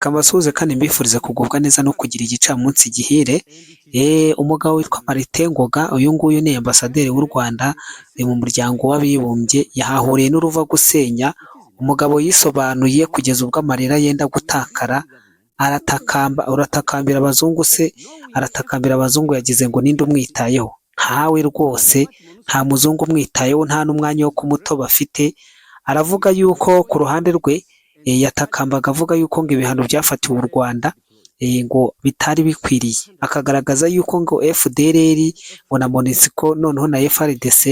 Kamasuhuze kandi mbifuriza kugubwa neza no kugira igicamunsi gihire. Umugabo witwa Maritengoga, uyu nguyu ni ambasaderi w'u Rwanda mu muryango w'abibumbye, yahahuriye n'uruva gusenya. Umugabo yisobanuye kugeza ubwo amarira yenda gutakara, aratakambira abazungu se, aratakambira abazungu, yagize ngo ninde umwitayeho? Ntawe rwose, nta muzungu umwitayeho, nta n'umwanya wo kumutoba afite. Aravuga yuko ku ruhande rwe yatakambaga avuga yuko ngo ibihano byafatiwe u Rwanda ngo bitari bikwiriye, akagaragaza yuko ngo Fdrl ngo na MONUSCO noneho na FRDC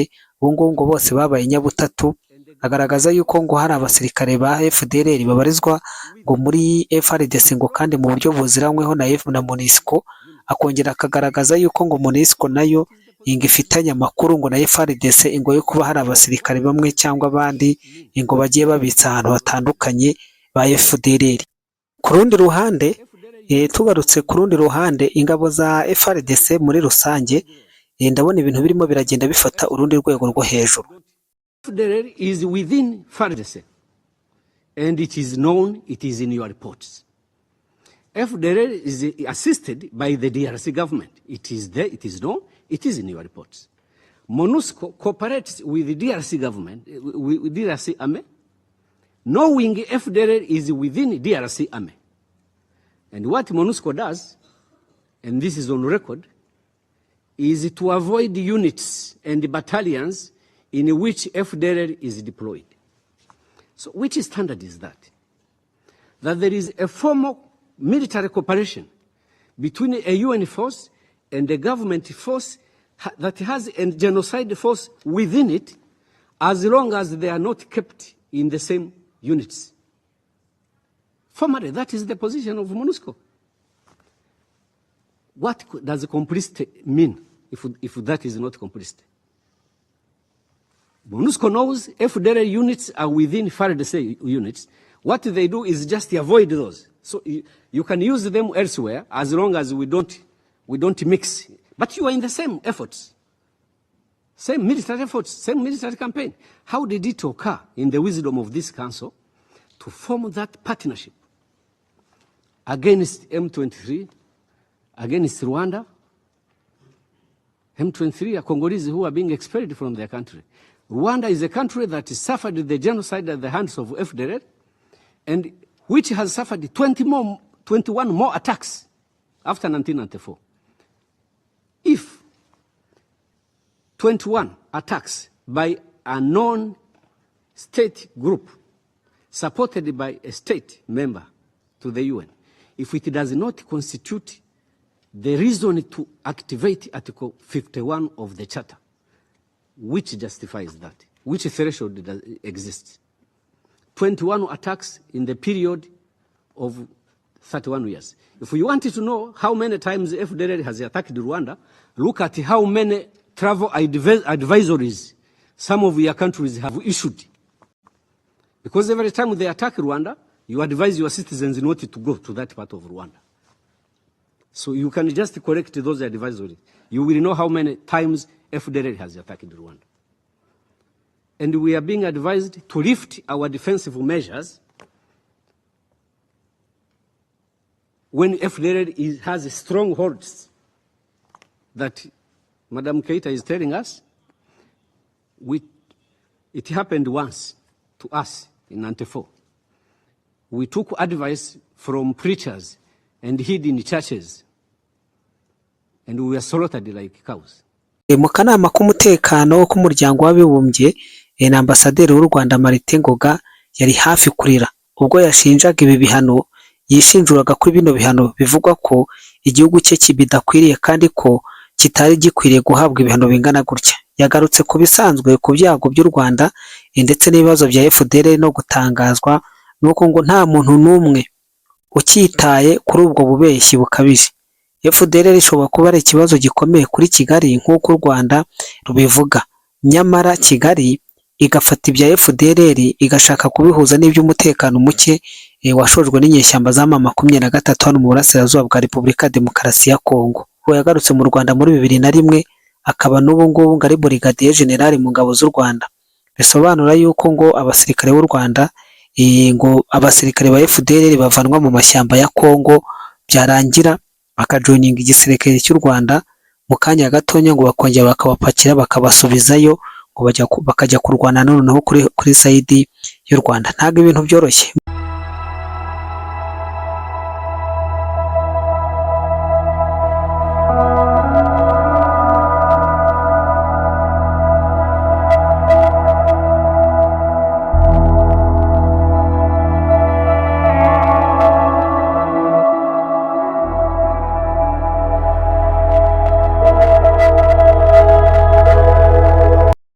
ubu ngo bose babaye nyabutatu. Agaragaza yuko ngo hari abasirikare ba Fdrl babarizwa ngo muri FRDC ngo kandi mu buryo buziranyweho na MONUSCO. Akongera akagaragaza yuko ngo MONUSCO nayo ngo ifitanye amakuru ngo na FRDC ngo yo kuba hari abasirikare bamwe cyangwa abandi ngo bagiye babitsa ahantu hatandukanye ba Fdrl. Ku rundi ruhande, tugarutse ku rundi ruhande, ingabo za FRDC muri rusange, ndabona ibintu birimo biragenda bifata urundi rwego rwo hejuru. Fdrl is within FARDC and it is known, it is in your reports. Fdrl is assisted by the DRC government. It is there, it is known, it is in your reports. MONUSCO cooperates with the DRC government, with DRC army, knowing Fdrl is within DRC army. And what MONUSCO does, and this is on record, is to avoid units and battalions in which Fdrl is deployed. So which standard is that? That there is a formal military cooperation between a UN force and a government force that has a genocide force within it, as long as they are not kept in the same units. Formally, that is the position of MONUSCO. What does complicity mean if that is not complicity? MONUSCO knows Fdrl units are within FARDC units. What they do is just avoid those. So you can use them elsewhere as long as we don't mix. But you are in the same efforts, same military efforts, same military campaign. How did it occur in the wisdom of this council to form that partnership against M23, against Rwanda? M23 are Congolese who are being expelled from their country. Rwanda is a country that suffered the genocide at the hands of Fdrl, and which has suffered 21 more attacks after 1994. If 21 attacks by a non-state group supported by a state member to the UN, if it does not constitute the reason to activate Article 51 of the Charter, which justifies that? Which threshold exists? 21 attacks in the period of 31 years. If you wanted to know how many times Fdrl has attacked Rwanda, look at how many travel advisories some of your countries have issued. Because every time they attack Rwanda, you advise your citizens not to go to that part of Rwanda. So you can just correct those advisories. You will know how many times Fdrl has attacked Rwanda. And we are being advised to lift our defensive measures when Fdrl has strongholds that Madam Keita is telling us. It happened once to us in 94. We took advice from preachers and hid in churches, and we were slaughtered like cows. Mu kanama k'umutekano k'umuryango w'abibumbye, na ambasaderi w'u Rwanda Maritengoga yari hafi kurira ubwo yashinjaga ibi bihano. Yishinjuraga ko bino bihano bivugwa ko igihugu cye kibidakwiriye kandi ko kitari gikwiriye guhabwa ibihano bingana gutya. Yagarutse ku bisanzwe ku byago by'u Rwanda ndetse n'ibibazo bya Fdrl no gutangazwa nuko ngo nta muntu n'umwe ukitaye kuri ubwo bubeshyi bukabije. Fdrl ishobora kuba ari ikibazo gikomeye kuri Kigali nk'uko u Rwanda rubivuga, nyamara Kigali igafata ibya Fdrl igashaka kubihuza n'iby'umutekano muke washojwe n'inyeshyamba za M23 hano mu burasirazuba bwa Repubulika Demokarasi ya Kongo. Uwo yagarutse mu Rwanda muri 2001, akaba n'ubu ngubu ngo ari Brigadier General mu ngabo z'u Rwanda. Bisobanura yuko ngo abasirikare b'u Rwanda ngo abasirikare ba Fdrl bavanwa mu mashyamba ya Kongo, byarangira bakajoininga igisirikare cy'u Rwanda, mu kanya gatonya ngo bakongera bakabapakira bakabasubizayo, ngo bakajya kurwana noneho kuri sayidi y'u Rwanda. Ntabwo ibintu byoroshye